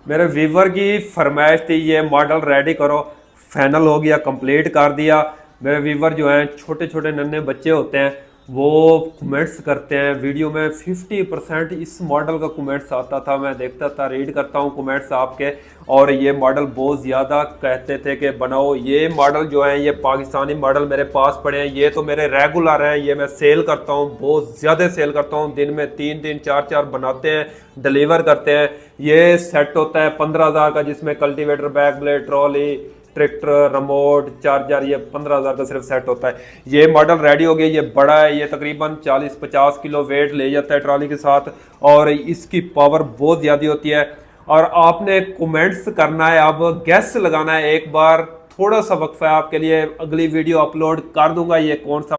मेरे वीवर की फरमाइश थी ये मॉडल रेडी करो, फाइनल हो गया, कंप्लीट कर दिया। मेरे वीवर जो हैं छोटे छोटे नन्हे बच्चे होते हैं, वो कमेंट्स करते हैं वीडियो में। 50% इस मॉडल का कमेंट्स आता था, मैं देखता था, रीड करता हूँ कमेंट्स आपके। और ये मॉडल बहुत ज़्यादा कहते थे कि बनाओ। ये मॉडल जो है ये पाकिस्तानी मॉडल मेरे पास पड़े हैं, ये तो मेरे रेगुलर हैं, ये मैं सेल करता हूँ, बहुत ज़्यादा सेल करता हूँ। दिन में 3 4 4 बनाते हैं, डिलीवर करते हैं। ये सेट होता है 15,000 का, जिसमें cultivator, back blade, trolley, tractor, remote, charger, ये 15,000 का सिर्फ सेट होता है। ये मॉडल रेडी हो गया, ये बड़ा है, ये तकरीबन 40-50 किलो वेट ले जाता है ट्रॉली के साथ। और इसकी पावर बहुत ज़्यादा होती है। और आपने कमेंट्स करना है, अब गैस लगाना है। एक बार थोड़ा सा वक्फा है आपके लिए, अगली वीडियो अपलोड कर दूंगा ये कौन सा